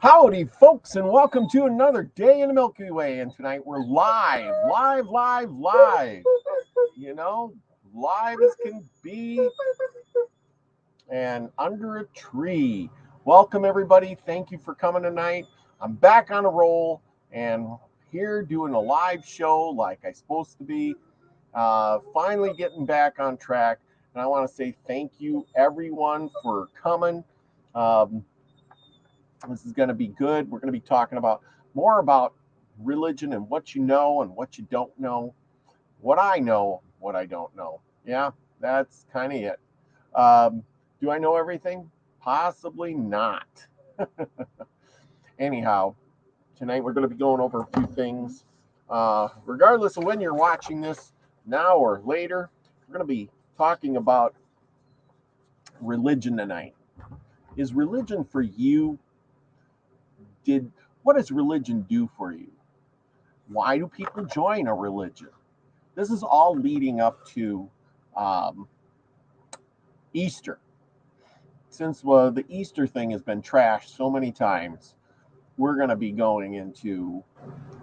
Howdy, folks, and welcome to another day in the Milky Way. And tonight we're live. You know, live as can be and under a tree. Welcome, everybody. Thank you for coming tonight. I'm back on a roll and here doing a live show like I'm supposed to be. Finally getting back on track. And I want to say thank you, everyone, for coming. This is going to be good. We're going to be talking about more about religion and what you know and what you don't know, what I know, what I don't know. Yeah, that's kind of it. Do I know everything? Possibly not. Anyhow, tonight we're going to be going over a few things. Regardless of when you're watching this, now or later, we're going to be talking about religion tonight. Is religion for you? What does religion do for you? Why do people join a religion? This is all leading up to Easter. Since the Easter thing has been trashed so many times, we're going to be going into,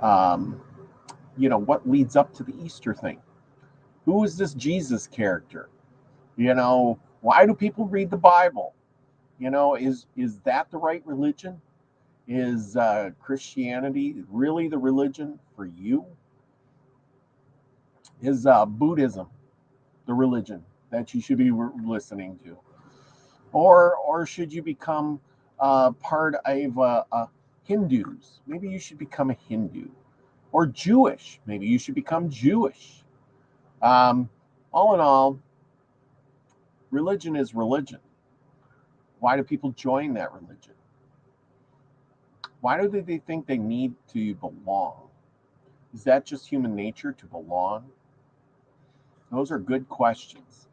what leads up to the Easter thing. Who is this Jesus character? Why do people read the Bible? Is that the right religion? Is Christianity really the religion for you? Is Buddhism the religion that you should be listening to? Or should you become part of Hindus? Maybe you should become a Hindu. Or Jewish. Maybe you should become Jewish. All in all, religion is religion. Why do people join that religion? Why do they think they need to belong? Is that just human nature to belong? Those are good questions.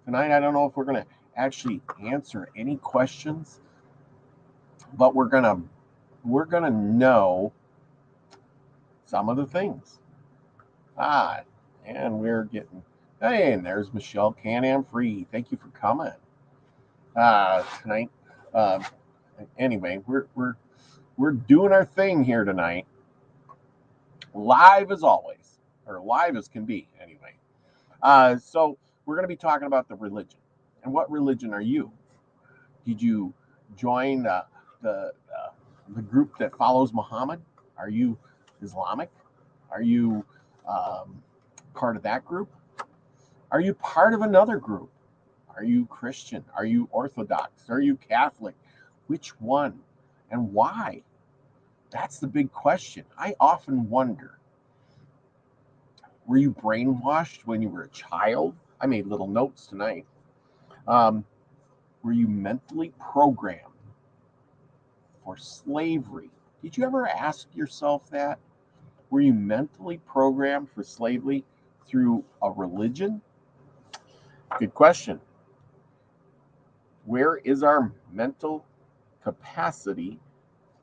Tonight, I don't know if we're going to actually answer any questions, but we're gonna know some of the things. And we're getting. Hey, and there's Michelle Can-Am Free. Thank you for coming. Tonight. Anyway, we're doing our thing here tonight. Live as always, or live as can be. Anyway. So we're going to be talking about the religion. And what religion are you? Did you join the group that follows Muhammad? Are you Islamic? Are you part of that group? Are you part of another group? Are you Christian? Are you Orthodox? Are you Catholic? Which one? And why? That's the big question. I often wonder. Were you brainwashed when you were a child? I made little notes tonight. Were you mentally programmed for slavery? Did you ever ask yourself that? Were you mentally programmed for slavery through a religion? Good question. Where is our mental capacity?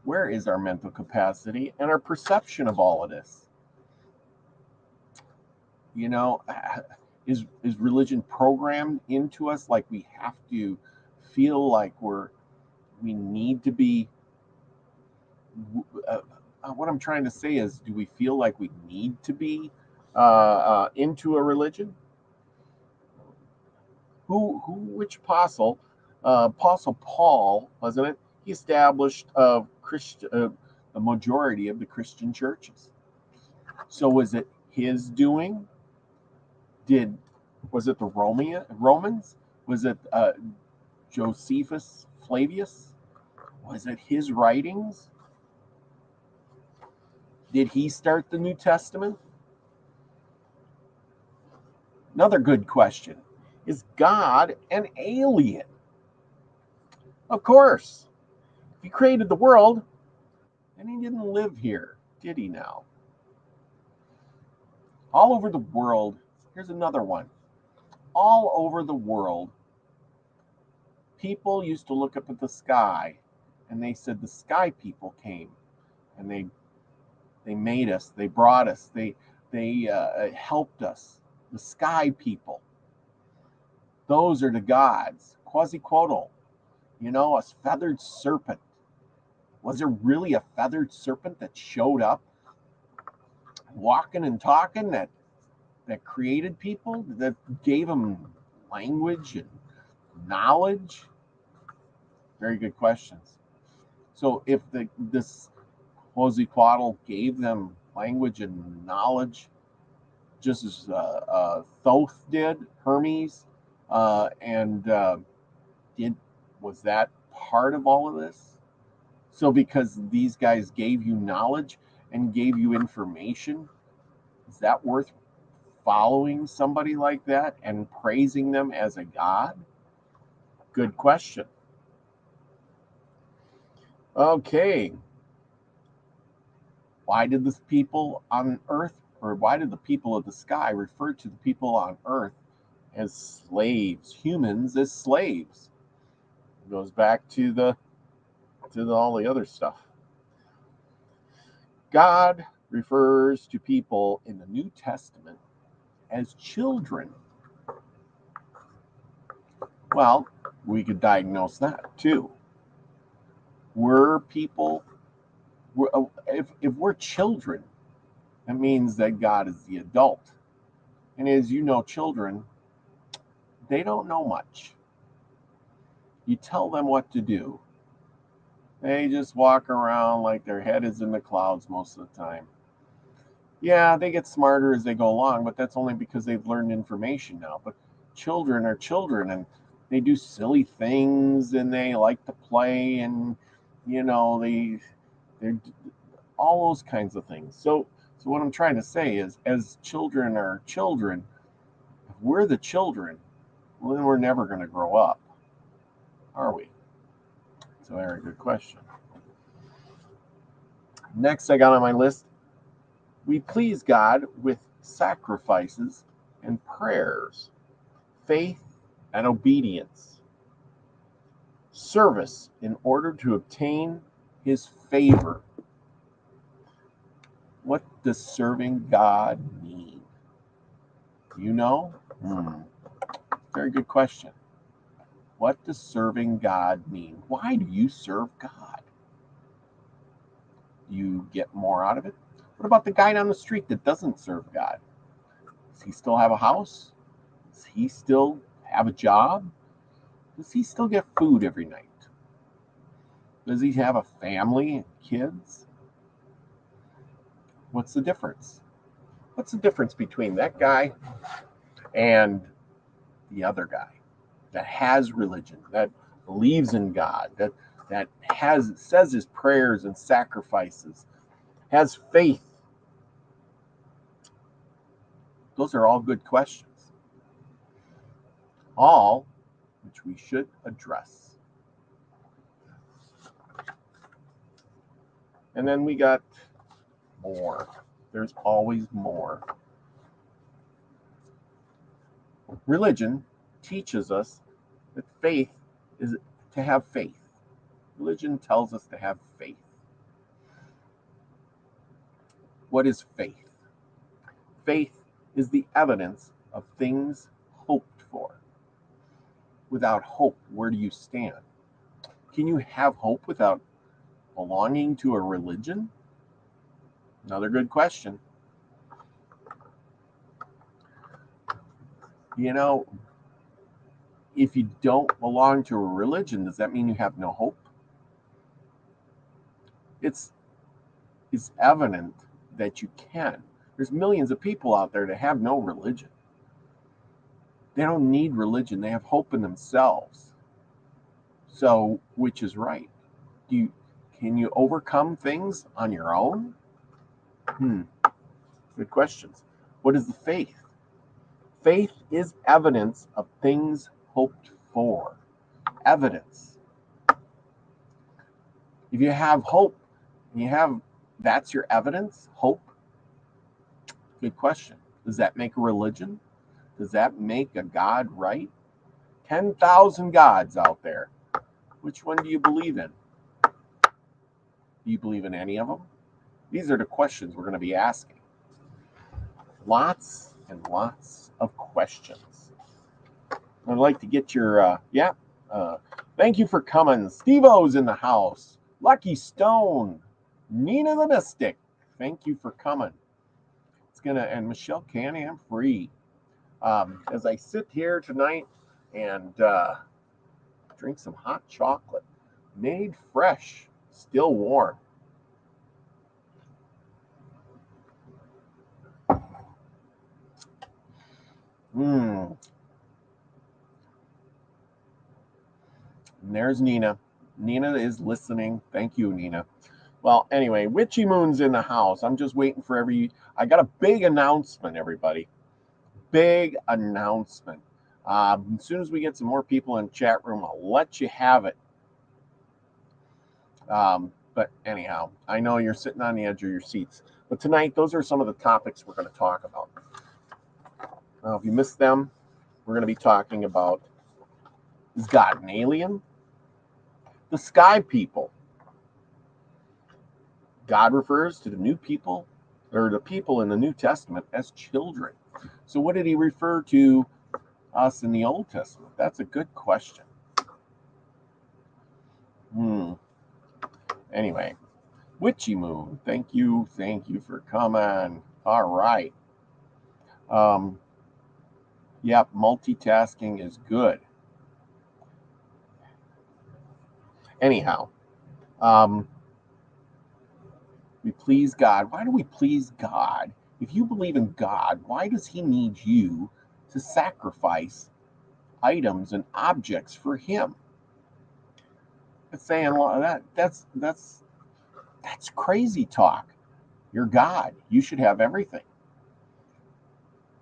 Where is our mental capacity and our perception of all of this? Is religion programmed into us like we have to feel like we need to be what I'm trying to say is, do we feel like we need to be into a religion? Which apostle? Apostle Paul, wasn't it? He established a majority of the Christian churches. So was it his doing? Was it the Romans? Was it Josephus Flavius? Was it his writings? Did he start the New Testament? Another good question. Is God an alien? Of course. If he created the world, then he didn't live here, did he now? All over the world, here's another one. All over the world, people used to look up at the sky and they said the sky people came and they made us, they brought us, they helped us. The sky people. Those are the gods. Quetzalcoatl, a feathered serpent. Was there really a feathered serpent that showed up, walking and talking, that created people, that gave them language and knowledge? Very good questions. So if this Quetzalcoatl gave them language and knowledge, just as Thoth did, Hermes, and was that part of all of this? So because these guys gave you knowledge and gave you information, is that worth following somebody like that and praising them as a god? Good question. Okay. Why did the people on Earth, or why did the people of the sky refer to the people on Earth as slaves, humans as slaves? It goes back to all the other stuff. God refers to people in the New Testament as children. Well, we could diagnose that too. If we're children, that means that God is the adult. And as you know, children, they don't know much. You tell them what to do, they just walk around like their head is in the clouds most of the time. Yeah, they get smarter as they go along, but that's only because they've learned information now. But children are children, and they do silly things, and they like to play, and they're all those kinds of things. So what I'm trying to say is, as children are children, if we're the children, well, then we're never going to grow up, are we? It's a very good question. Next I got on my list, we please God with sacrifices and prayers, faith and obedience, service in order to obtain his favor. What does serving God mean? You know? Very good question. What does serving God mean? Why do you serve God? Do you get more out of it? What about the guy down the street that doesn't serve God? Does he still have a house? Does he still have a job? Does he still get food every night? Does he have a family and kids? What's the difference? What's the difference between that guy and the other guy that has religion, that believes in God, that says his prayers and sacrifices, has faith? Those are all good questions, all which we should address. And then we got more. There's always more. Religion teaches us that faith is to have faith. Religion tells us to have faith. What is faith? Faith is the evidence of things hoped for. Without hope, where do you stand? Can you have hope without belonging to a religion? Another good question. If you don't belong to a religion, does that mean you have no hope? It's evident that you can. There's millions of people out there that have no religion. They don't need religion. They have hope in themselves. So, which is right? Can you overcome things on your own? Good questions. What is the faith? Faith is evidence of things hoped for. Evidence. If you have hope, that's your evidence, hope. Good question. Does that make a religion? Does that make a God right? 10,000 gods out there. Which one do you believe in? Do you believe in any of them? These are the questions we're going to be asking. Lots and lots of questions. I'd like to get your, thank you for coming. Steve-O's in the house. Lucky Stone, Nina the Mystic, thank you for coming. And Michelle Can-Am Free. As I sit here tonight and drink some hot chocolate, made fresh, still warm. And there's Nina. Nina is listening. Thank you, Nina. Well, anyway, Witchy Moon's in the house. I'm just waiting for I got a big announcement, everybody. Big announcement. As soon as we get some more people in the chat room, I'll let you have it. But anyhow, I know you're sitting on the edge of your seats. But tonight, those are some of the topics we're going to talk about. Now, if you missed them, we're going to be talking about, is God an alien? The sky people. God refers to the new people, or the people in the New Testament, as children. So what did he refer to us in the Old Testament? That's a good question. Anyway, Witchy Moon, thank you for coming. All right. Yep, multitasking is good. Anyhow, we please God. Why do we please God? If you believe in God, why does he need you to sacrifice items and objects for him? It's saying a lot of that's crazy talk. You're God. You should have everything.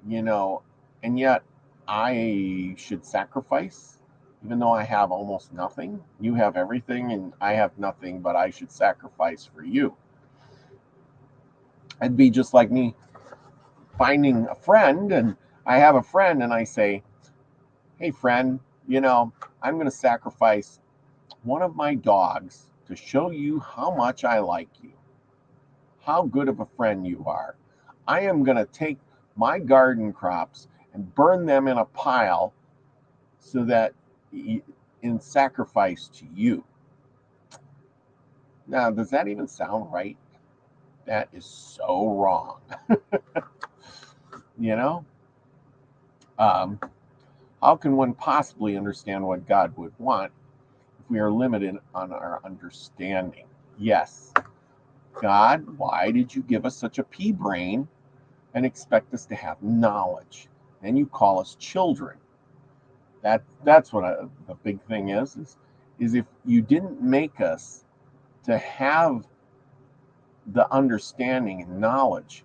And yet I should sacrifice, even though I have almost nothing. You have everything and I have nothing, but I should sacrifice for you. It'd be just like me finding a friend, and I have a friend and I say, hey friend, I'm going to sacrifice one of my dogs to show you how much I like you, how good of a friend you are. I am going to take my garden crops and burn them in a pile so that in sacrifice to you. Now, does that even sound right? That is so wrong. How can one possibly understand what God would want if we are limited on our understanding? Yes. God, why did you give us such a pea brain and expect us to have knowledge? And you call us children. That's what the big thing is if you didn't make us to have the understanding and knowledge,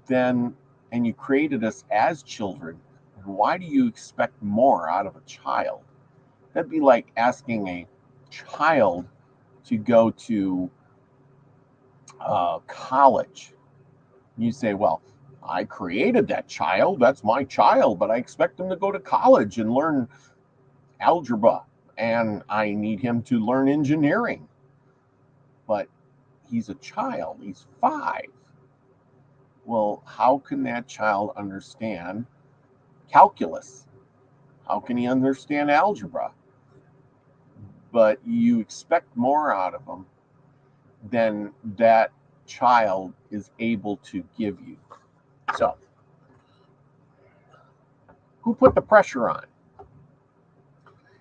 then, and you created us as children, why do you expect more out of a child? That'd be like asking a child to go to college. You say, well, I created that child, that's my child, but I expect him to go to college and learn algebra, and I need him to learn engineering. But he's a child, he's 5. Well, how can that child understand calculus? How can he understand algebra? But you expect more out of him than that child is able to give you. So, who put the pressure on?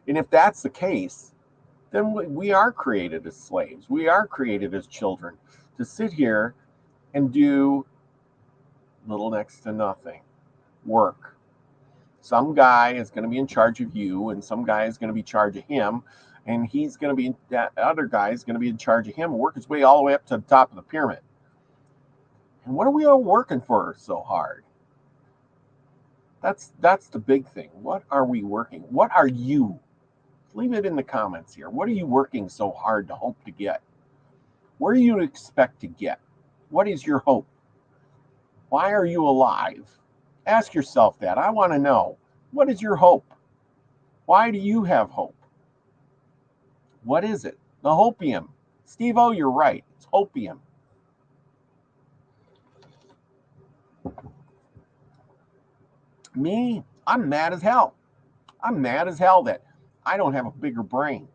And if that's the case, then we are created as slaves. We are created as children to sit here and do little next to nothing work. Some guy is going to be in charge of you, and some guy is going to be in charge of him, and that other guy is going to be in charge of him and work his way all the way up to the top of the pyramid. And what are we all working for so hard? That's the big thing. What are we working? What are you? Leave it in the comments here. What are you working so hard to hope to get? Where do you expect to get? What is your hope? Why are you alive? Ask yourself that. I want to know. What is your hope? Why do you have hope? What is it? The hopium. Steve-O, you're right. It's hopium. Me, I'm mad as hell. I'm mad as hell that I don't have a bigger brain.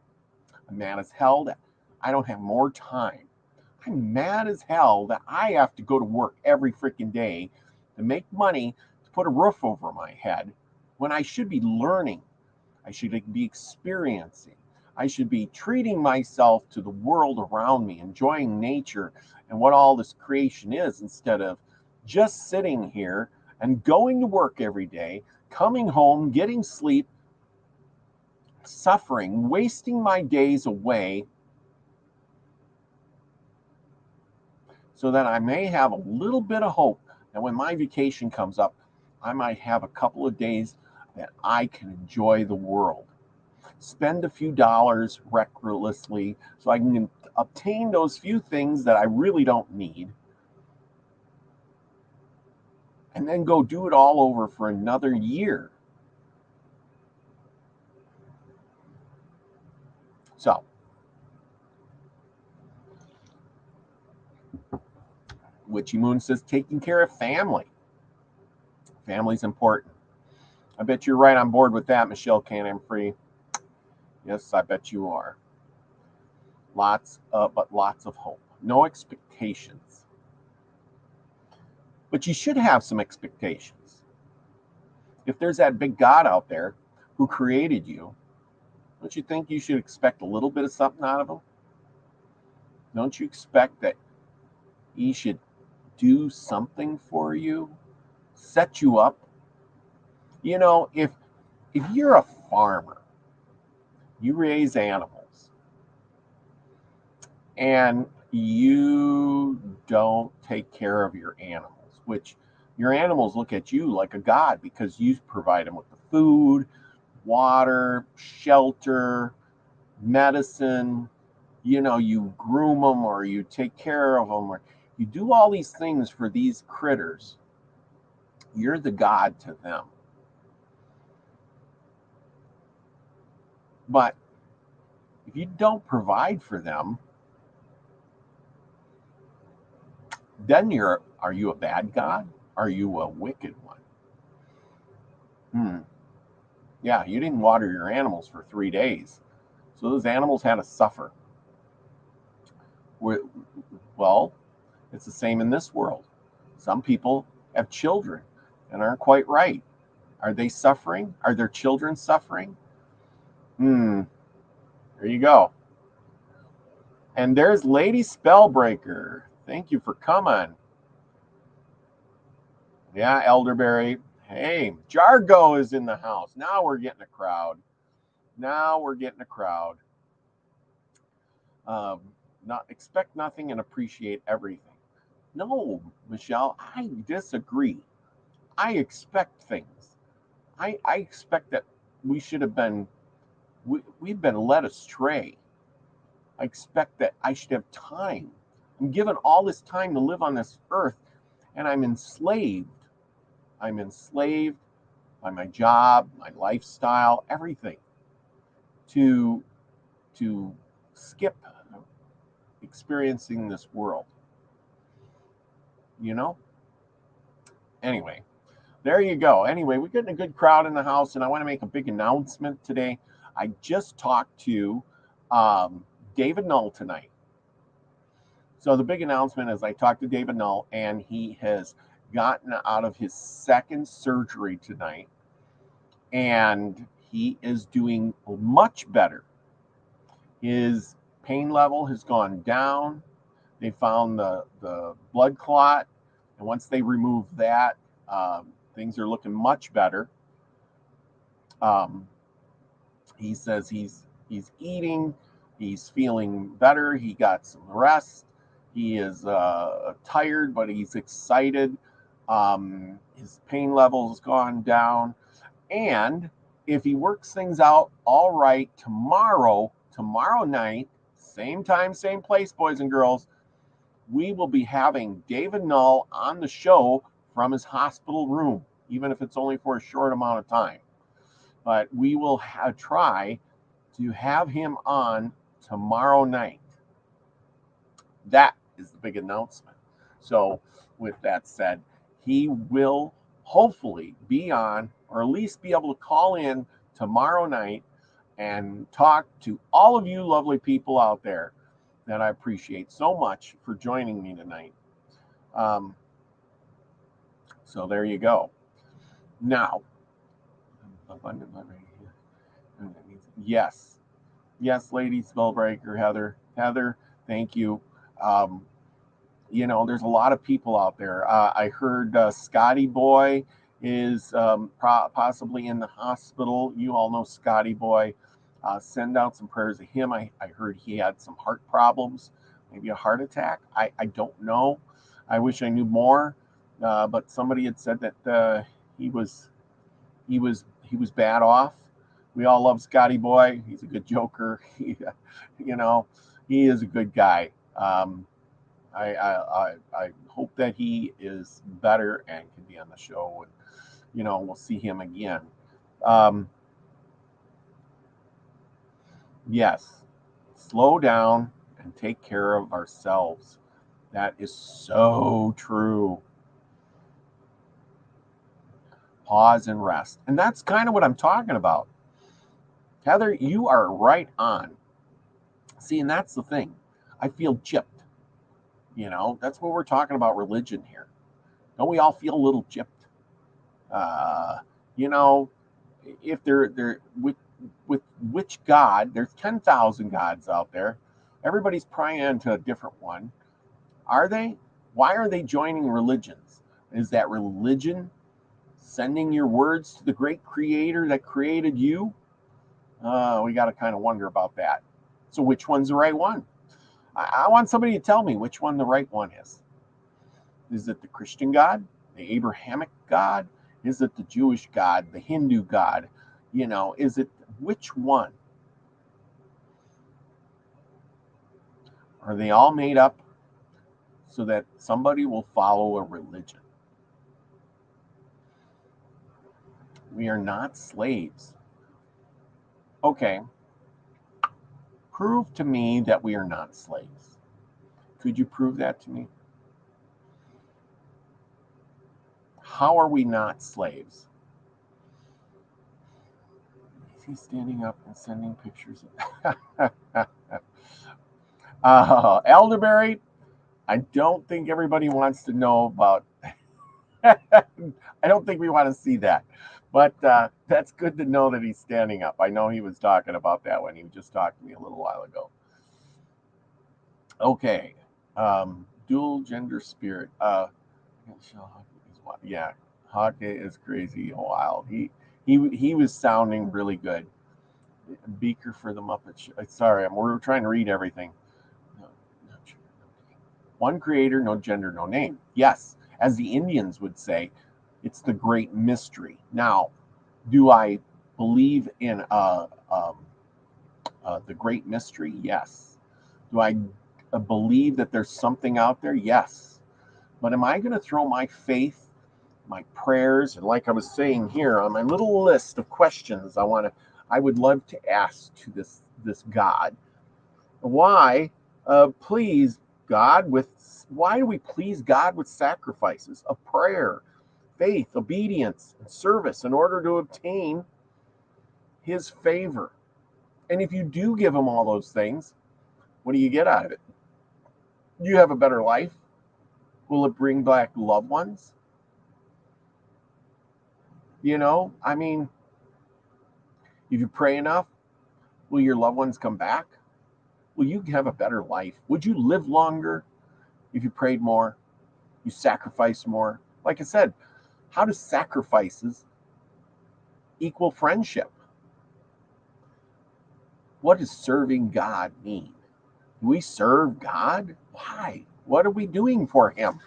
I'm mad as hell that I don't have more time. I'm mad as hell that I have to go to work every freaking day to make money to put a roof over my head when I should be learning. I should be experiencing. I should be treating myself to the world around me, enjoying nature and what all this creation is, instead of just sitting here and going to work every day, coming home, getting sleep, suffering, wasting my days away so that I may have a little bit of hope that when my vacation comes up, I might have a couple of days that I can enjoy the world. Spend a few dollars recklessly so I can obtain those few things that I really don't need, and then go do it all over for another year. So, Witchy Moon says taking care of family. Family's important. I bet you're right on board with that, Michelle Can't Free. Yes, I bet you are. But lots of hope. No expectations. But you should have some expectations. If there's that big God out there who created you, don't you think you should expect a little bit of something out of him? Don't you expect that he should do something for you, set you up? You know, if you're a farmer, you raise animals, and you don't take care of your animals, which your animals look at you like a god because you provide them with the food, water, shelter, medicine. You know, you groom them or you take care of them or you do all these things for these critters. You're the god to them. But if you don't provide for them, then are you a bad god? Are you a wicked one? Yeah, you didn't water your animals for 3 days. So those animals had to suffer. Well, it's the same in this world. Some people have children and aren't quite right. Are they suffering? Are their children suffering? There you go. And there's Lady Spellbreaker. Thank you for coming. Yeah, Elderberry. Hey, Jargo is in the house. Now we're getting a crowd. Not expect nothing and appreciate everything. No, Michelle, I disagree. I expect things. I expect that we should have been, we've been led astray. I expect that I should have time. I'm given all this time to live on this earth, and I'm enslaved. I'm enslaved by my job, my lifestyle, everything to skip experiencing this world. You know? Anyway, there you go. Anyway, we're getting a good crowd in the house, and I want to make a big announcement today. I just talked to David Null tonight. So the big announcement is I talked to David Null, and he has gotten out of his second surgery tonight, and he is doing much better. His pain level has gone down. They found the blood clot, and once they remove that, things are looking much better. He says he's eating, he's feeling better, he got some rest, he is tired, but he's excited. His pain level has gone down, and if he works things out all right, tomorrow night, same time, same place, boys and girls, we will be having David Null on the show from his hospital room, even if it's only for a short amount of time. But we will try to have him on tomorrow night. That is the big announcement. So with that said, he will hopefully be on, or at least be able to call in tomorrow night and talk to all of you lovely people out there that I appreciate so much for joining me tonight. So there you go. Now, yes, lady Spellbreaker, Heather, thank you. Um, there's a lot of people out there. I heard Scotty Boy is possibly in the hospital. You all know Scotty Boy. Send out some prayers to him. I heard he had some heart problems, maybe a heart attack. I don't know. I wish I knew more, but somebody had said that he was bad off. We all love Scotty Boy. He's a good joker. He is a good guy. I hope that he is better and can be on the show, and we'll see him again. Yes, slow down and take care of ourselves. That is so true. Pause and rest, and that's kind of what I'm talking about. Heather, you are right on. See, and that's the thing. I feel chipped. That's what we're talking about religion here. Don't we all feel a little chipped? If they're with which God, there's 10,000 gods out there. Everybody's praying to a different one. Are they? Why are they joining religions? Is that religion sending your words to the great creator that created you? We got to kind of wonder about that. So which one's the right one? I want somebody to tell me which one the right one is. Is it the Christian God, the Abrahamic God? Is it the Jewish God, the Hindu God? Is it which one? Are they all made up so that somebody will follow a religion? We are not slaves. Okay. Prove to me that we are not slaves. Could you prove that to me? How are we not slaves? Is he standing up and sending pictures? Elderberry, I don't think everybody wants to know about. I don't think we want to see that. But that's good to know that he's standing up. I know he was talking about that when he just talked to me a little while ago. Okay. Dual gender spirit. Yeah, Hawk is crazy wild. He was sounding really good. Beaker for the Muppet Show. Sorry, we're trying to read everything. One creator, no gender, no name. Yes, as the Indians would say, it's the great mystery. Now, do I believe in the great mystery? Yes. Do I believe that there's something out there? Yes. But am I going to throw my faith, my prayers, and like I was saying here on my little list of questions I would love to ask to this God? Why please God with why do we please God with sacrifices of prayer, faith, obedience, and service in order to obtain his favor? And if you do give him all those things, what do you get out of it? You have a better life? Will it bring back loved ones? I mean, if you pray enough, will your loved ones come back? Will you have a better life? Would you live longer if you prayed more? You sacrificed more? Like I said, how do sacrifices equal friendship? What does serving God mean? Do we serve God? Why? What are we doing for him?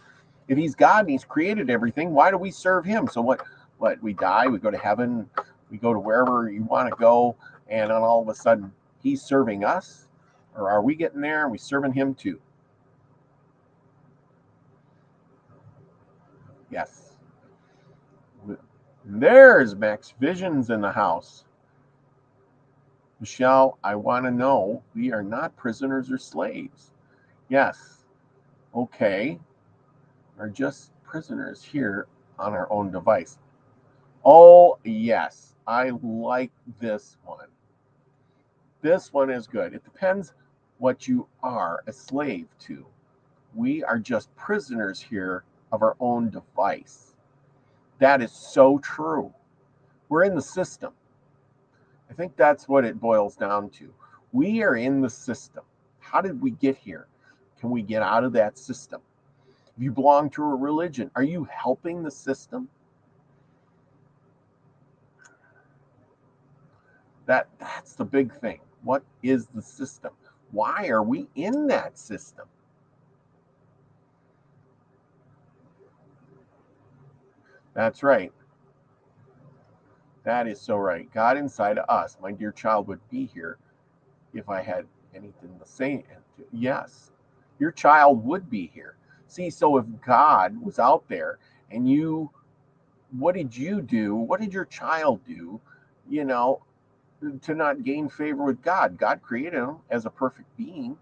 If he's God and he's created everything, why do we serve him? So what we die, we go to heaven, we go to wherever you want to go, and then all of a sudden he's serving us? Or are we getting there and we serving him too? Yes. There's Max Visions in the house. Michelle, I want to know, we are not prisoners or slaves. Yes. Okay. We're just prisoners here on our own device. Oh, yes. I like this one. This one is good. It depends what you are a slave to. We are just prisoners here of our own device. That is so true. We're in the system. I think that's what it boils down to. We are in the system. How did we get here? Can we get out of that system? If you belong to a religion, are you helping the system? That's the big thing. What is the system? Why are we in that system? That's right. That is so right. God inside of us, my dear child, would be here if I had anything to say. Yes, your child would be here. See, so if God was out there and you, what did you do? What did your child do? You know, to not gain favor with God. God created him as a perfect being,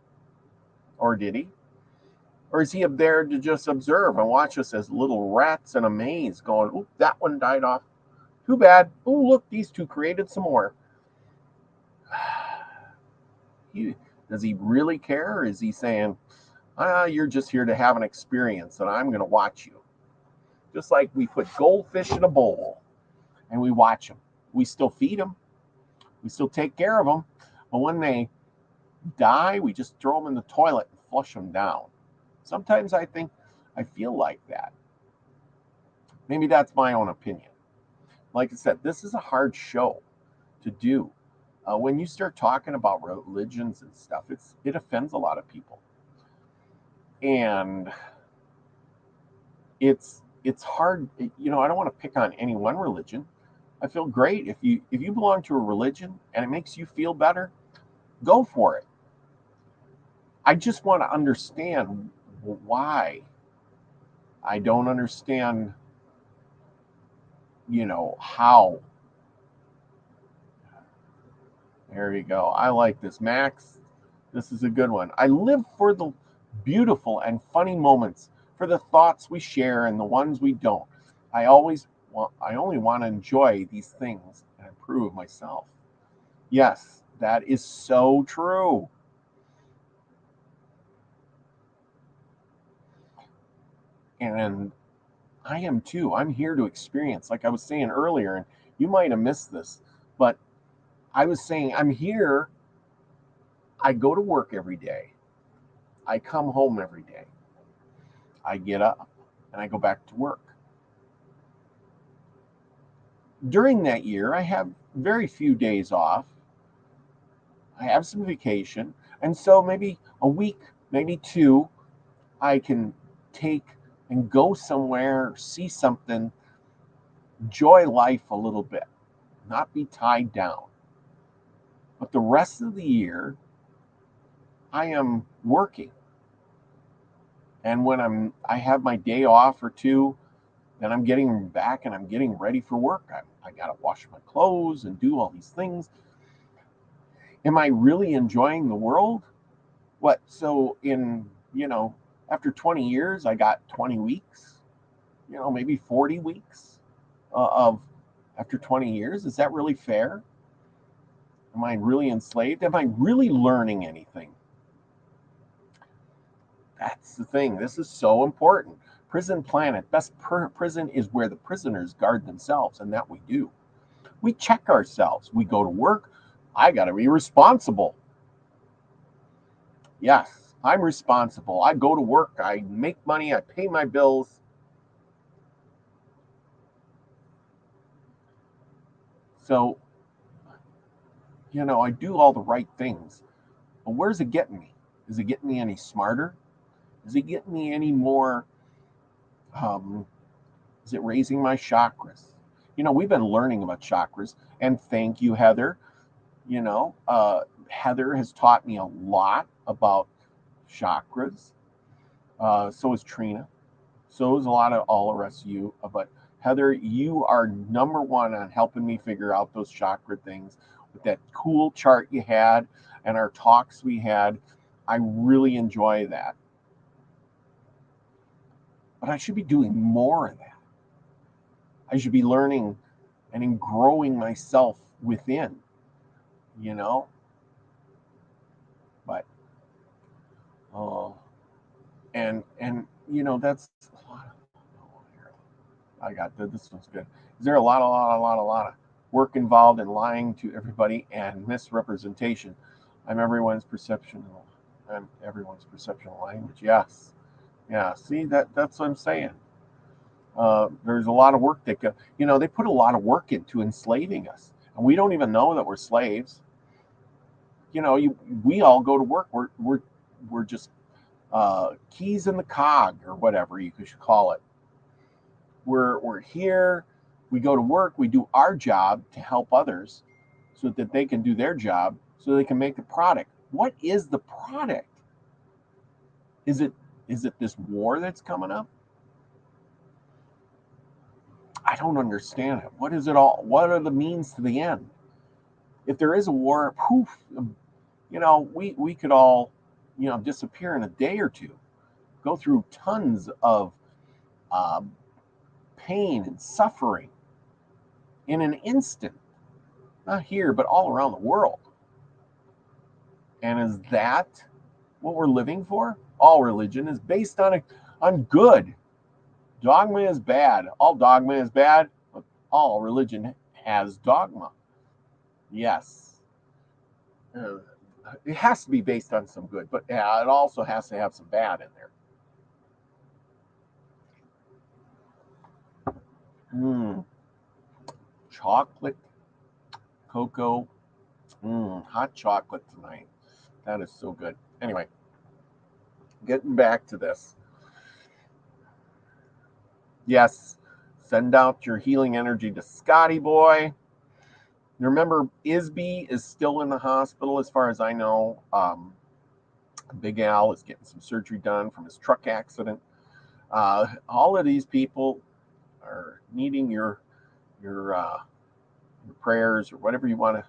or did he? Or is he up there to just observe and watch us as little rats in a maze going, oop, that one died off. Too bad. Oh, look, these two created some more. Does he really care? Or is he saying, you're just here to have an experience and I'm going to watch you? Just like we put goldfish in a bowl and we watch them. We still feed them. We still take care of them. But when they die, we just throw them in the toilet and flush them down. Sometimes I feel like that. Maybe that's my own opinion. Like I said, this is a hard show to do. When you start talking about religions and stuff, it offends a lot of people, and it's hard. You know, I don't want to pick on any one religion. I feel great if you belong to a religion and it makes you feel better, go for it. I just want to understand why. I don't understand, how. There you go. I like this, Max. This is a good one. I live for the beautiful and funny moments, for the thoughts we share and the ones we don't. I only want to enjoy these things and improve myself. Yes, that is so true. And I am too. I'm here to experience, like I was saying earlier, and you might have missed this, but I was saying I'm here. I go to work every day. I come home every day. I get up and I go back to work. During that year, I have very few days off. I have some vacation. And so maybe a week, maybe two, I can take and go somewhere, see something, enjoy life a little bit, not be tied down. But the rest of the year, I am working. And when I have my day off or two, then I'm getting back and I'm getting ready for work. I got to wash my clothes and do all these things. Am I really enjoying the world? What? So after 20 years, I got 20 weeks, maybe 40 weeks of after 20 years. Is that really fair? Am I really enslaved? Am I really learning anything? That's the thing. This is so important. Prison Planet. Best prison is where the prisoners guard themselves, and that we do. We check ourselves. We go to work. I got to be responsible. Yes, I'm responsible. I go to work. I make money. I pay my bills. So, I do all the right things. But where's it getting me? Is it getting me any smarter? Is it getting me any more? Um, is it raising my chakras? We've been learning about chakras, and thank you, Heather. Heather has taught me a lot about chakras. So is Trina. So is a lot of all the rest of you. But Heather, you are number one on helping me figure out those chakra things with that cool chart you had and our talks we had. I really enjoy that. But I should be doing more of that. I should be learning and in growing myself within, you know. But And that's a lot of, I got this one's good. Is there a lot of work involved in lying to everybody and misrepresentation? I'm everyone's perception of language. Yes. Yeah. See, that's what I'm saying. There's a lot of work that they put a lot of work into enslaving us, and we don't even know that we're slaves. We all go to work. We're just keys in the cog, or whatever you should call it. We're here. We go to work. We do our job to help others, so that they can do their job, so they can make the product. What is the product? Is it this war that's coming up? I don't understand it. What is it all? What are the means to the end? If there is a war, poof, we could all, disappear in a day or two, go through tons of uh, pain and suffering in an instant, not here, but all around the world. And is that what we're living for? All religion is based on good. Dogma is bad. All dogma is bad. But all religion has dogma. Yes. It has to be based on some good, but it also has to have some bad in there. Chocolate, cocoa, hot chocolate tonight. That is so good. Anyway, getting back to this. Yes, send out your healing energy to Scotty boy. Remember, Isby is still in the hospital, as far as I know. Big Al is getting some surgery done from his truck accident. All of these people are needing your prayers, or whatever you want to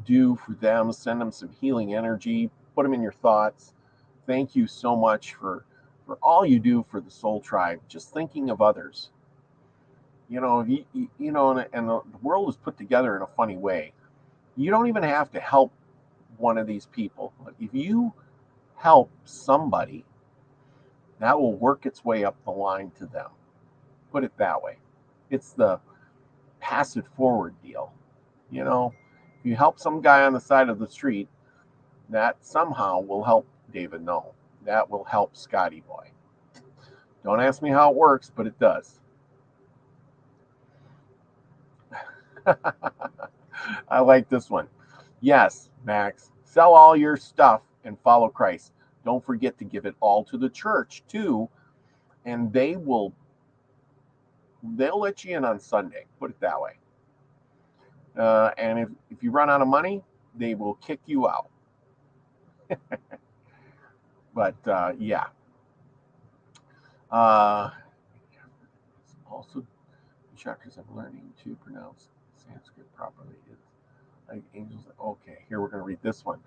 do for them. Send them some healing energy. Put them in your thoughts. Thank you so much for all you do for the Soul Tribe. Just thinking of others. And the world is put together in a funny way. You don't even have to help one of these people. If you help somebody, that will work its way up the line to them. Put it that way. It's the pass it forward deal. If you help some guy on the side of the street, that somehow will help David Null. That will help Scotty boy. Don't ask me how it works, but it does. I like this one. Yes, Max, sell all your stuff and follow Christ. Don't forget to give it all to the church too, and they'll let you in on Sunday. Put it that way. And if you run out of money, they will kick you out. But yeah. Also, chakras I'm learning to pronounce Sanskrit properly. Like angels. Okay, here we're going to read this one.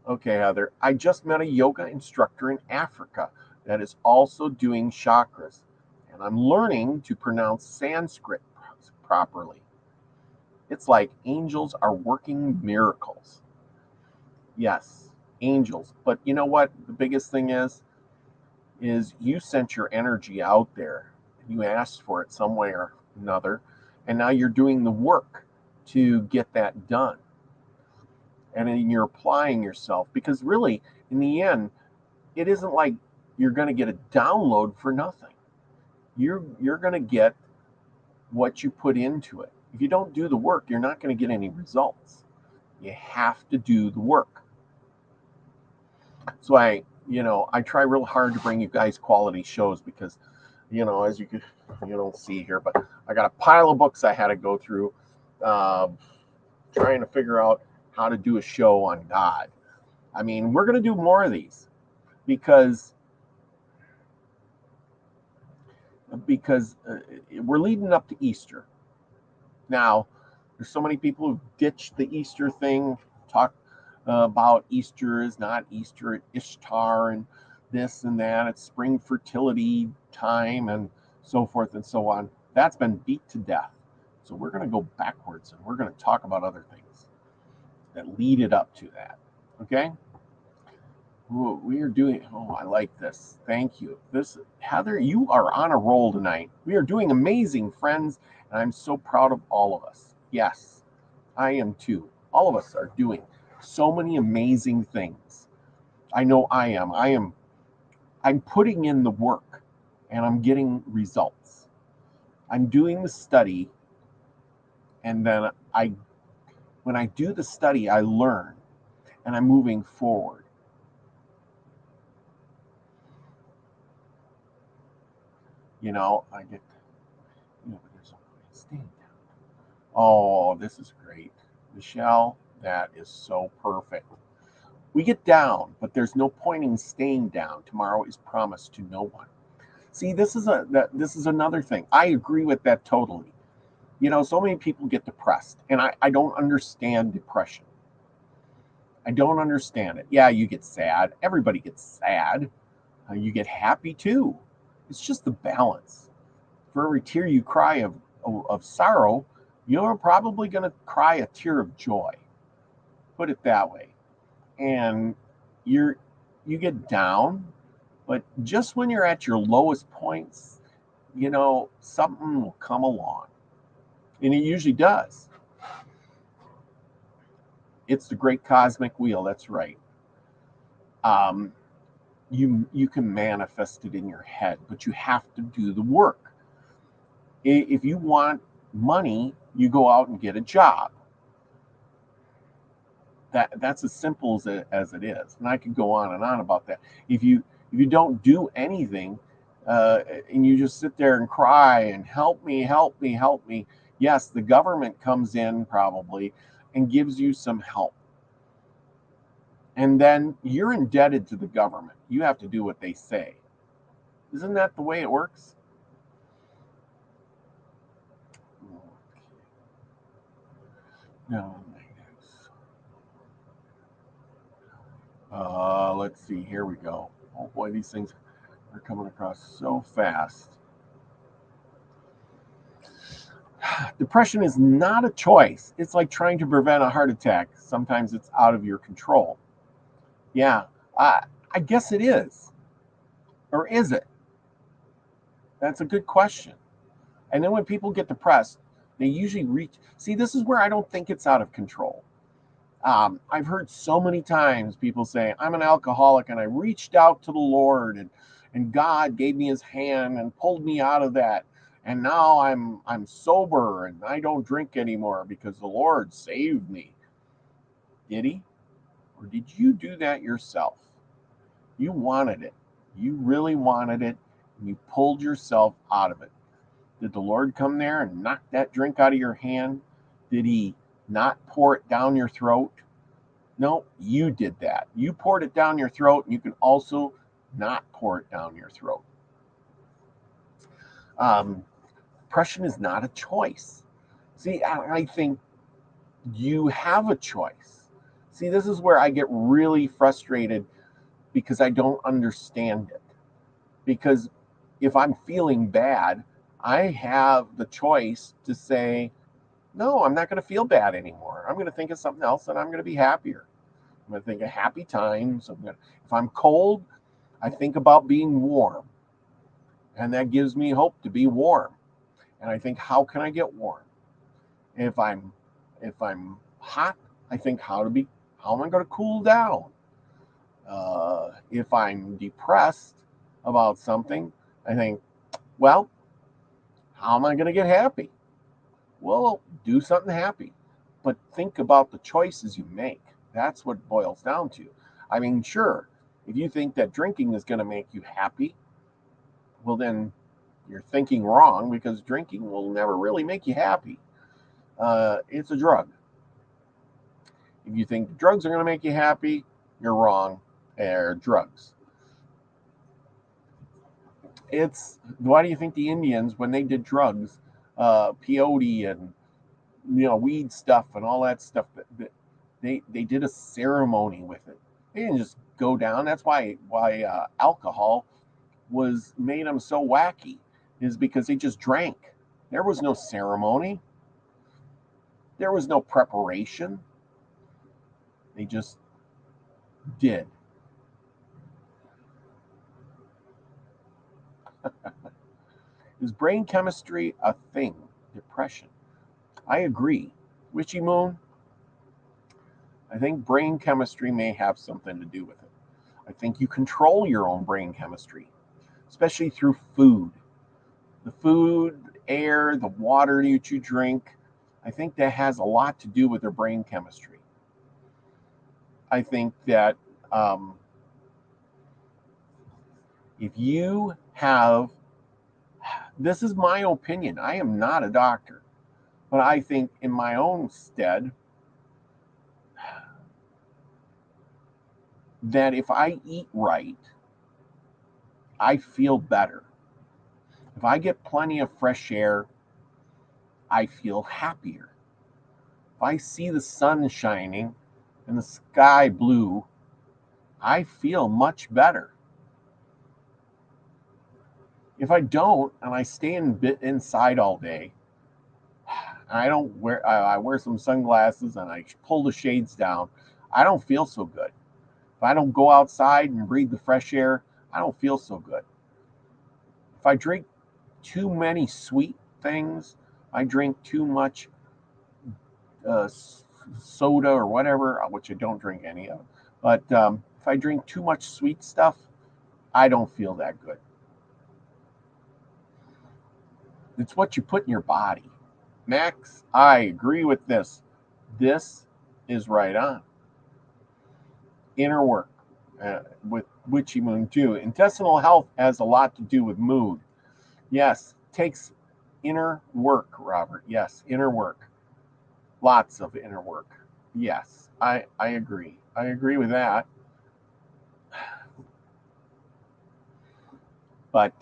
Okay, Heather. I just met a yoga instructor in Africa that is also doing chakras, and I'm learning to pronounce Sanskrit properly. It's like angels are working miracles. Yes, angels. But you know what? The biggest thing is you sent your energy out there. You asked for it some way or another, and now you're doing the work to get that done. And then you're applying yourself, because really, in the end, it isn't like you're going to get a download for nothing. You're going to get what you put into it. If you don't do the work, you're not going to get any results. You have to do the work. So I try real hard to bring you guys quality shows, because, as you don't see here, but I got a pile of books I had to go through, trying to figure out how to do a show on God. I mean, we're going to do more of these, because we're leading up to Easter. Now, there's so many people who've ditched the Easter thing, talk about Easter is not Easter, it's Ishtar and this and that, it's spring fertility time and so forth and so on. That's been beat to death. So we're going to go backwards, and we're going to talk about other things that lead it up to that. Okay? We are doing, oh, I like this. Thank you. This, Heather, you are on a roll tonight. We are doing amazing, friends, and I'm so proud of all of us. Yes, I am too. All of us are doing so many amazing things. I know I am. I'm putting in the work and I'm getting results. I'm doing the study, and then when I do the study, I learn and I'm moving forward. I get, but there's no point in staying down. Oh, this is great. Michelle, that is so perfect. We get down, but there's no point in staying down. Tomorrow is promised to no one. See, this is another thing. I agree with that totally. So many people get depressed, and I don't understand depression. I don't understand it. Yeah, you get sad. Everybody gets sad. You get happy too. It's just the balance. For every tear you cry of sorrow, you're probably going to cry a tear of joy. Put it that way. And you get down, but just when you're at your lowest points, something will come along. And it usually does. It's the great cosmic wheel, that's right. You can manifest it in your head, but you have to do the work. If you want money, you go out and get a job. That's as simple as it is. And I could go on and on about that. If you don't do anything, and you just sit there and cry and help me, help me, help me, yes, the government comes in probably and gives you some help. And then you're indebted to the government. You have to do what they say. Isn't that the way it works? No. Let's see. Here we go. Oh boy, these things are coming across so fast. Depression is not a choice. It's like trying to prevent a heart attack. Sometimes it's out of your control. Yeah, I guess it is. Or is it? That's a good question. And then when people get depressed, they usually reach. See, this is where I don't think it's out of control. I've heard so many times people say, I'm an alcoholic and I reached out to the Lord, and God gave me his hand and pulled me out of that. And now I'm sober and I don't drink anymore because the Lord saved me. Did he? Or did you do that yourself? You wanted it. You really wanted it. And you pulled yourself out of it. Did the Lord come there and knock that drink out of your hand? Did he not pour it down your throat? No, you did that. You poured it down your throat, and you can also not pour it down your throat. Depression is not a choice. See, I think you have a choice. See, this is where I get really frustrated because I don't understand it. Because if I'm feeling bad, I have the choice to say, no, I'm not going to feel bad anymore. I'm going to think of something else and I'm going to be happier. I'm going to think of happy times. If I'm cold, I think about being warm. And that gives me hope to be warm. And I think, how can I get warm? If I'm hot, I think how am I going to cool down? If I'm depressed about something, I think, well, how am I going to get happy? Well, do something happy. But think about the choices you make. That's what it boils down to. I mean, sure, if you think that drinking is going to make you happy, well, then you're thinking wrong, because drinking will never really make you happy. It's a drug. If you think drugs are going to make you happy, you're wrong. They're drugs. Why do you think the Indians, when they did drugs, peyote and weed stuff and all that stuff, they did a ceremony with it. They didn't just go down. That's why alcohol made them so wacky, is because they just drank. There was no ceremony. There was no preparation. They just did. Is brain chemistry a thing? Depression. I agree. Witchy Moon, I think brain chemistry may have something to do with it. I think you control your own brain chemistry, especially through food. The food, air, the water that you drink, I think that has a lot to do with their brain chemistry. I think that if you have, this is my opinion, I am not a doctor, but I think in my own stead that if I eat right, I feel better. If I get plenty of fresh air, I feel happier. If I see the sun shining and the sky blue, I feel much better. If I don't, and I stay inside all day, I wear some sunglasses and I pull the shades down, I don't feel so good. If I don't go outside and breathe the fresh air, I don't feel so good. If I drink too many sweet things, I drink too much soda or whatever, which I don't drink any of. But if I drink too much sweet stuff, I don't feel that good. It's what you put in your body. Max, I agree with this. This is right on. Inner work with Witchy Moon too. Intestinal health has a lot to do with mood. Yes, takes inner work, Robert. Yes, inner work. Lots of inner work. Yes, I agree. I agree with that. But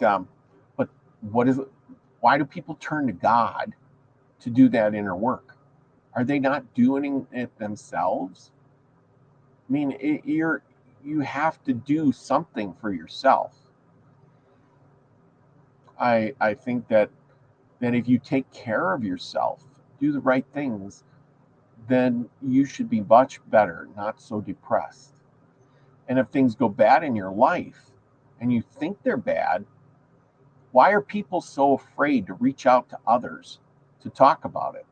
what is it? Why do people turn to God to do that inner work? Are they not doing it themselves? I mean, you have to do something for yourself. I think that if you take care of yourself, do the right things, then you should be much better, not so depressed. And if things go bad in your life and you think they're bad, why are people so afraid to reach out to others to talk about it?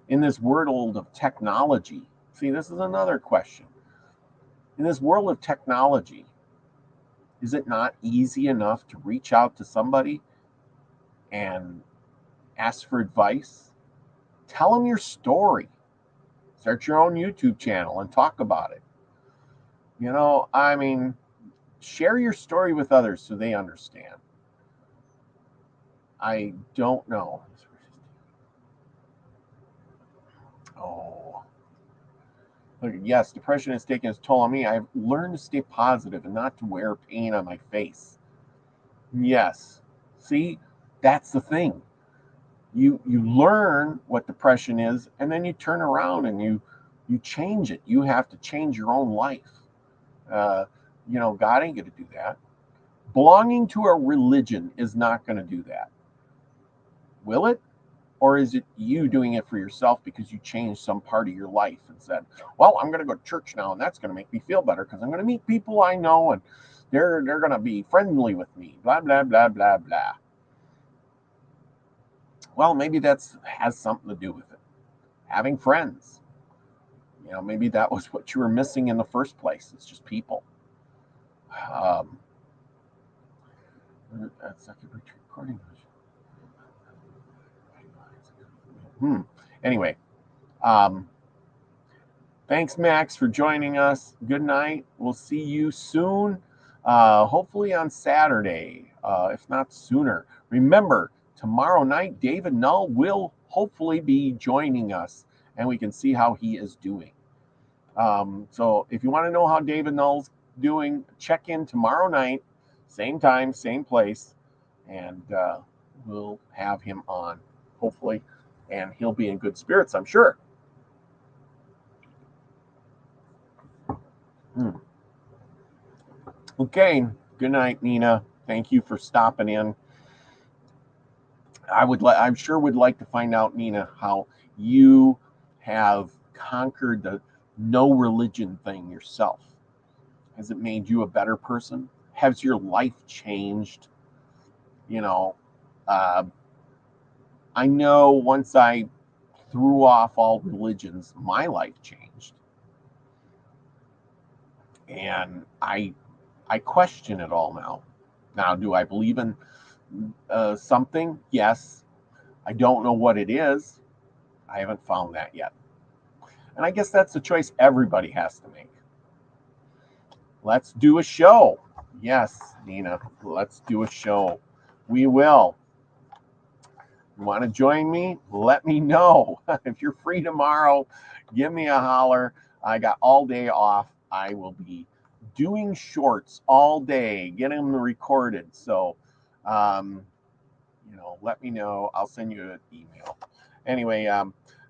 In this world of technology, see, this is another question. In this world of technology, is it not easy enough to reach out to somebody and ask for advice? Tell them your story. Start your own YouTube channel and talk about it. I mean, share your story with others so they understand. I don't know. Oh. Yes, depression has taken its toll on me. I've learned to stay positive and not to wear pain on my face. Yes. See, that's the thing. You learn what depression is, and then you turn around and you change it. You have to change your own life. God ain't going to do that. Belonging to a religion is not going to do that. Will it? Or is it you doing it for yourself because you changed some part of your life and said, well, I'm going to go to church now and that's going to make me feel better because I'm going to meet people I know and they're going to be friendly with me, blah, blah, blah, blah, blah. Well, maybe that has something to do with it. Having friends. Maybe that was what you were missing in the first place. It's just people. That's like a recording. Anyway, thanks, Max, for joining us. Good night. We'll see you soon, hopefully on Saturday, if not sooner. Remember, tomorrow night, David Null will hopefully be joining us, and we can see how he is doing. So if you want to know how David Null's doing, check in tomorrow night, same time, same place, and we'll have him on, hopefully, and he'll be in good spirits, I'm sure. Okay, good night, Nina. Thank you for stopping in. I'm sure would like to find out, Nina, how you have conquered the no religion thing yourself. Has it made you a better person? Has your life changed? You know, uh, I know once I threw off all religions, my life changed. And I question it all now. Now, do I believe in something? Yes. I don't know what it is. I haven't found that yet. And I guess that's the choice everybody has to make. Let's do a show. Yes, Nina, let's do a show. We will. You want to join me? Let me know. If you're free tomorrow, give me a holler. I got all day off. I will be doing shorts all day, getting them recorded. So, let me know. I'll send you an email. Anyway,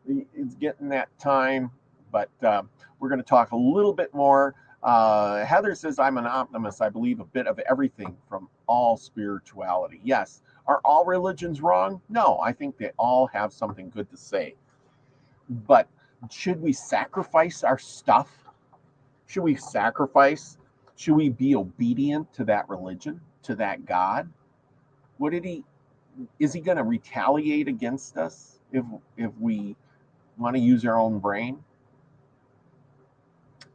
it's getting that time, but we're going to talk a little bit more. Heather says, I'm an optimist. I believe a bit of everything from all spirituality. Yes. Are all religions wrong? No, I think they all have something good to say. But should we sacrifice our stuff? Should we sacrifice? Should we be obedient to that religion, to that God? Is he going to retaliate against us if we want to use our own brain?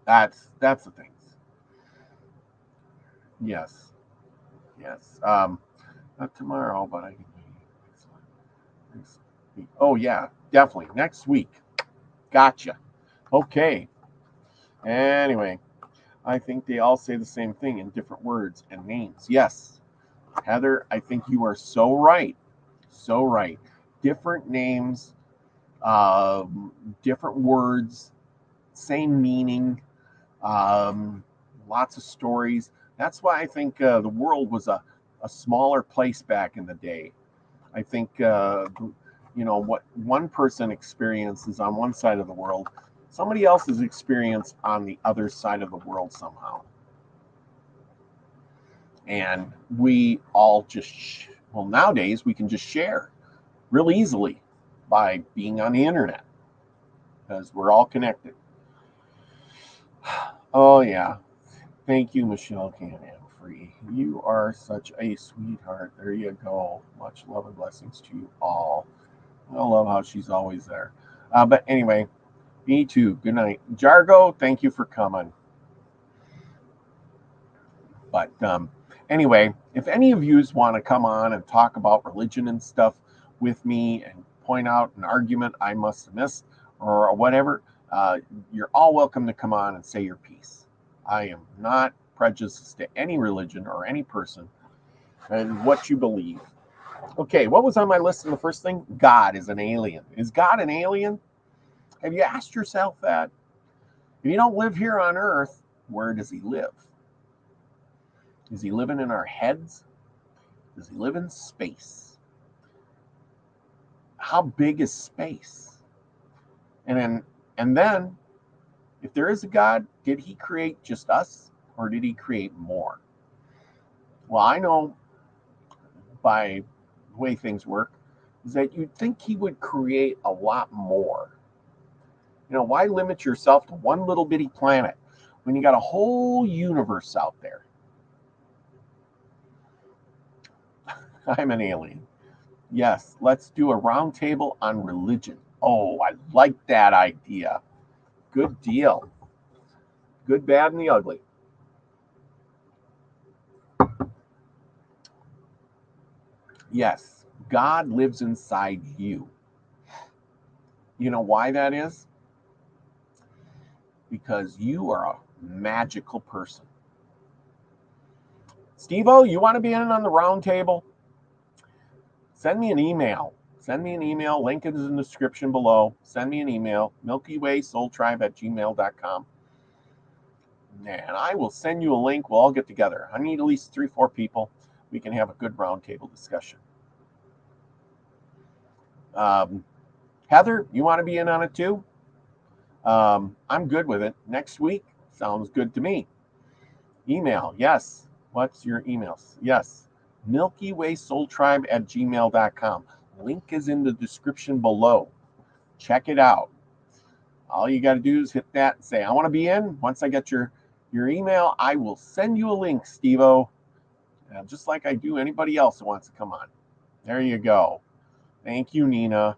That's the thing. Yes. Not tomorrow, but I can. Oh yeah, definitely next week. Gotcha. Okay. Anyway, I think they all say the same thing in different words and names. Yes, Heather, I think you are so right. So right. Different names, different words, same meaning, lots of stories. That's why I think the world was a smaller place back in the day. I think, what one person experiences on one side of the world, somebody else's experience on the other side of the world somehow. And we all nowadays we can just share real easily by being on the internet because we're all connected. Oh, yeah. Thank you, Michelle Can't Free. You are such a sweetheart. There you go. Much love and blessings to you all. I love how she's always there. But anyway, me too. Good night. Jargo, thank you for coming. But anyway, if any of you want to come on and talk about religion and stuff with me and point out an argument I must have missed or whatever, you're all welcome to come on and say your piece. I am not prejudiced to any religion or any person and what you believe. Okay, what was on my list in the first thing? God is an alien. Is God an alien? Have you asked yourself that? If you don't live here on Earth, where does he live? Is he living in our heads? Does he live in space? How big is space? And then, if there is a God, did he create just us or did he create more? Well, I know by the way things work is that you'd think he would create a lot more. Why limit yourself to one little bitty planet when you got a whole universe out there? I'm an alien. Yes, let's do a roundtable on religion. Oh, I like that idea. Good deal. Good, bad, and the ugly. Yes, God lives inside you. You know why that is? Because you are a magical person. Steve-O, you want to be in on the roundtable? Send me an email. Link is in the description below. Send me an email, milkywaysoultribe@gmail.com. And I will send you a link. We'll all get together. I need at least 3-4 people. We can have a good roundtable discussion. Heather, you want to be in on it too? I'm good with it. Next week sounds good to me. Email, yes. What's your email? Yes. milkywaysoultribe@gmail.com. Link is in the description below. Check it out. All you got to do is hit that and say, I want to be in. Once I get your email, I will send you a link, Steve-O. just like I do anybody else who wants to come on. There you go. Thank you, Nina.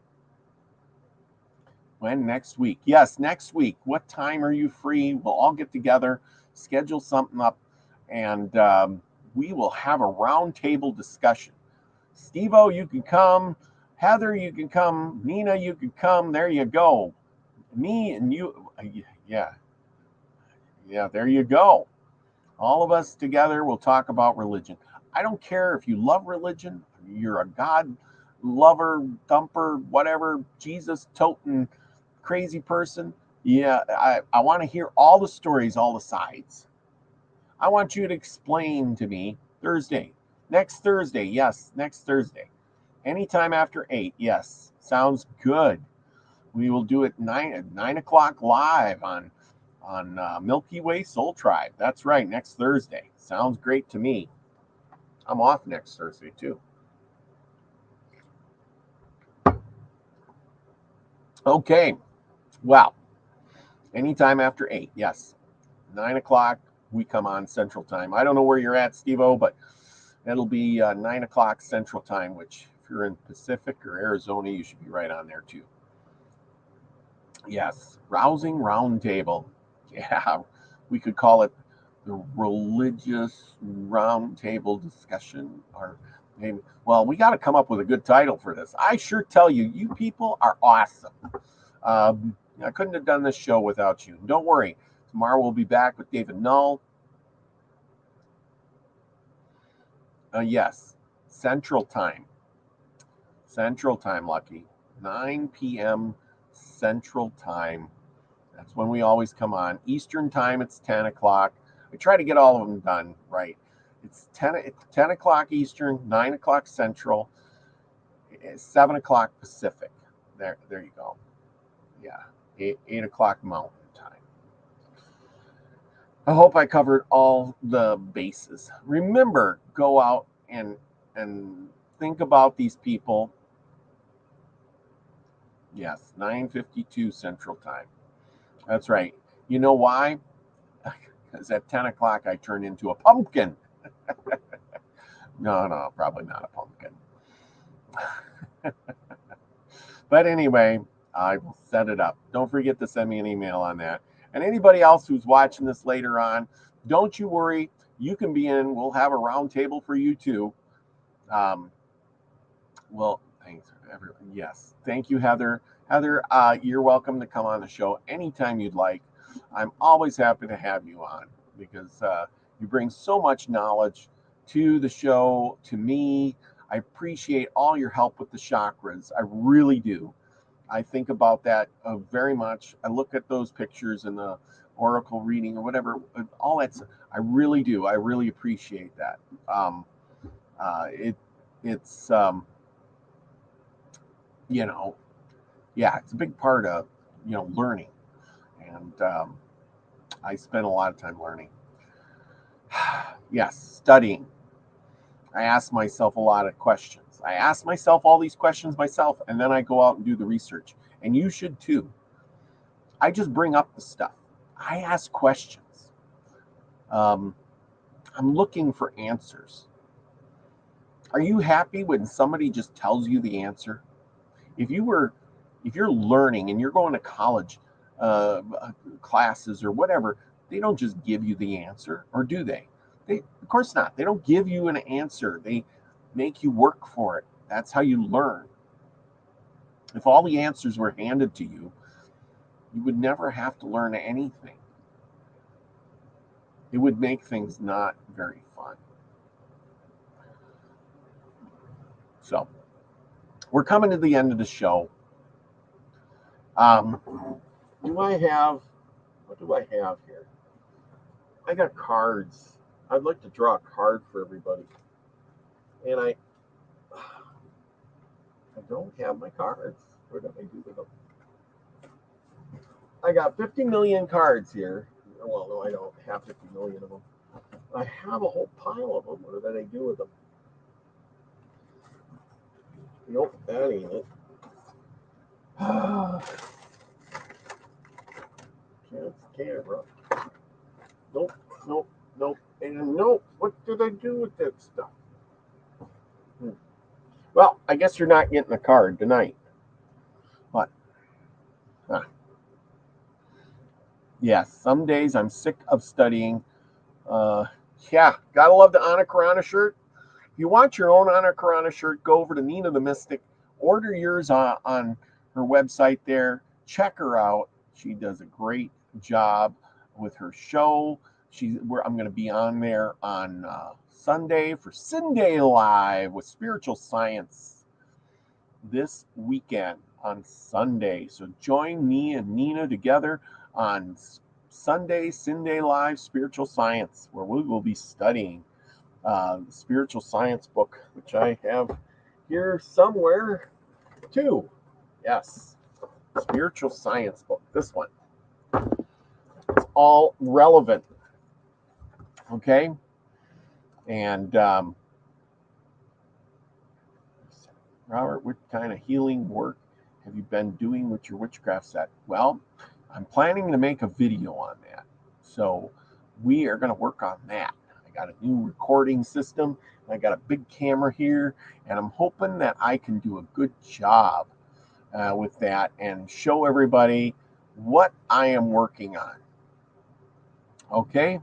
When? Next week? Yes, next week. What time are you free? We'll all get together, schedule something up, and we will have a roundtable discussion. Steve-O, you can come. Heather, you can come. Nina, you can come. There you go. Me and you. Yeah. Yeah, there you go. All of us together will talk about religion. I don't care if you love religion, you're a God lover, thumper, whatever, Jesus toting crazy person. Yeah, I want to hear all the stories, all the sides. I want you to explain to me Thursday. Next Thursday, yes, next Thursday. Anytime after 8, yes. Sounds good. We will do it 9 o'clock live on Milky Way Soul Tribe. That's right, next Thursday. Sounds great to me. I'm off next Thursday too. Okay, well, anytime after 8, yes. 9 o'clock, we come on Central Time. I don't know where you're at, Steve-O, but it'll be 9 o'clock Central Time, which if you're in Pacific or Arizona, you should be right on there too. Yes, rousing roundtable. Yeah, we could call it the religious roundtable discussion, or maybe. Well, we got to come up with a good title for this. I sure tell you, you people are awesome. I couldn't have done this show without you. Don't worry. Tomorrow we'll be back with David Null. Yes, Central Time. Central Time, Lucky. 9 p.m. Central Time. That's when we always come on. Eastern Time, it's 10 o'clock. I try to get all of them done right. It's 10 o'clock Eastern, 9 o'clock Central, 7 o'clock Pacific. There you go. Yeah, 8 o'clock Mountain Time. I hope I covered all the bases. Remember, go out and think about these people. Yes, 9:52 Central Time. That's right. You know why? Because at 10 o'clock I turn into a pumpkin. No, probably not a pumpkin. But anyway, I will set it up. Don't forget to send me an email on that. And anybody else who's watching this later on, don't you worry. You can be in. We'll have a round table for you too. Well, thanks everyone. Yes, thank you, Heather. Heather, you're welcome to come on the show anytime you'd like. I'm always happy to have you on because you bring so much knowledge to the show, to me. I appreciate all your help with the chakras. I really do. I think about that very much. I look at those pictures in the oracle reading or whatever, all that's, I really do. I really appreciate that. It's, it's a big part of, learning. And I spend a lot of time learning. Yes, studying. I ask myself a lot of questions. I ask myself all these questions myself, and then I go out and do the research. And you should too. I just bring up the stuff. I ask questions. I'm looking for answers. Are you happy when somebody just tells you the answer? If you're learning and you're going to college classes or whatever, they don't just give you the answer, or do they? Of course not. They don't give you an answer. They make you work for it. That's how you learn. If all the answers were handed to you, you would never have to learn anything. It would make things not very fun. So, we're coming to the end of the show. What do I have here? I got cards. I'd like to draw a card for everybody. And I don't have my cards. What did I do with them? I got 50 million cards here. Well, no, I don't have 50 million of them. I have a whole pile of them. What did I do with them? Nope, that ain't it. Camera. Nope. And no, what did I do with that stuff? Well, I guess you're not getting a card tonight. What? Huh. Yeah, some days I'm sick of studying. Yeah, gotta love the Anna Karana shirt. If you want your own Anna Karana shirt, go over to Nina the Mystic. Order yours on her website there. Check her out. She does a great job with her show. I'm going to be on there on Sunday for Sunday Live with Spiritual Science this weekend on Sunday. So join me and Nina together on Sunday Live Spiritual Science, where we will be studying the spiritual science book, which I have here somewhere too. Yes, spiritual science book. This one. It's all relevant. Okay. And Robert, what kind of healing work have you been doing with your witchcraft set? Well, I'm planning to make a video on that. So we are going to work on that. I got a new recording system. I got a big camera here, and I'm hoping that I can do a good job with that and show everybody what I am working on. Okay?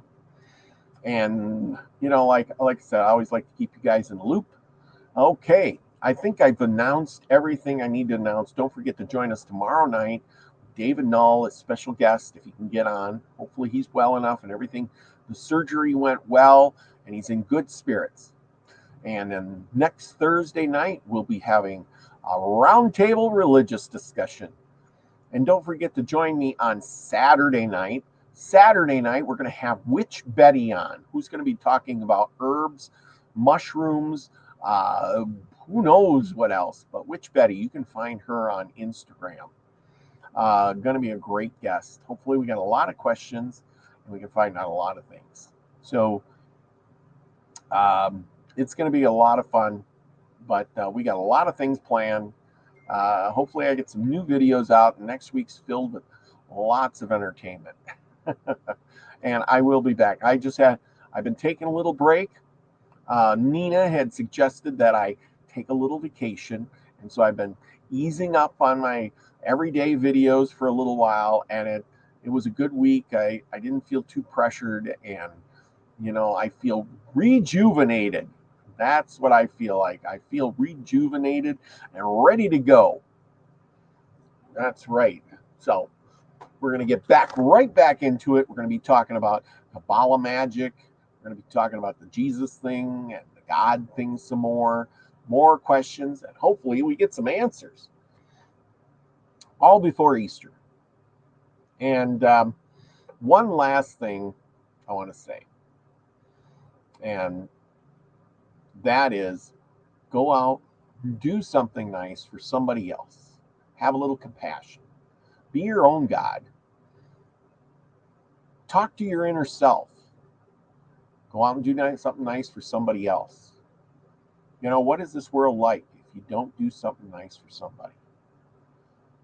And, like I said, I always like to keep you guys in the loop. Okay, I think I've announced everything I need to announce. Don't forget to join us tomorrow night. David Null is special guest if he can get on. Hopefully he's well enough and everything. The surgery went well and he's in good spirits. And then next Thursday night, we'll be having a roundtable religious discussion. And don't forget to join me on Saturday night. Saturday night, we're going to have Witch Betty on, who's going to be talking about herbs, mushrooms, who knows what else. But Witch Betty, you can find her on Instagram. Going to be a great guest. Hopefully we got a lot of questions and we can find out a lot of things. So it's going to be a lot of fun, but we got a lot of things planned. Hopefully I get some new videos out. Next week's filled with lots of entertainment. And I will be back. I've been taking a little break. Nina had suggested that I take a little vacation. And so I've been easing up on my everyday videos for a little while. And it was a good week. I didn't feel too pressured. And, I feel rejuvenated. That's what I feel like. I feel rejuvenated and ready to go. That's right. So we're going to get right back into it. We're going to be talking about Kabbalah magic. We're going to be talking about the Jesus thing and the God thing some more questions, and hopefully we get some answers. All before Easter. And one last thing I want to say, and that is go out, do something nice for somebody else. Have a little compassion. Be your own God. Talk to your inner self. Go out and do something nice for somebody else. What is this world like if you don't do something nice for somebody?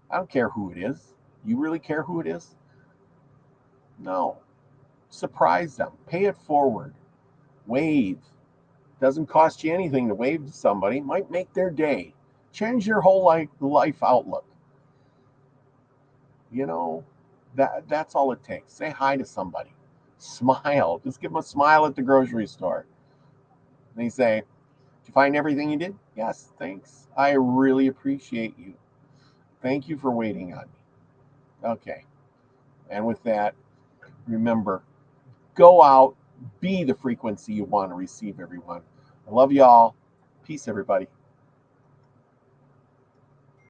I don't care who it is. You really care who it is? No. Surprise them. Pay it forward. Wave. Doesn't cost you anything to wave to somebody. Might make their day. Change your whole life outlook. That's all it takes. Say hi to somebody. Smile. Just give them a smile at the grocery store. They say, "Did you find everything you did?" "Yes, thanks. I really appreciate you. Thank you for waiting on me." Okay. And with that, remember, go out, be the frequency you want to receive, everyone. I love you all. Peace, everybody.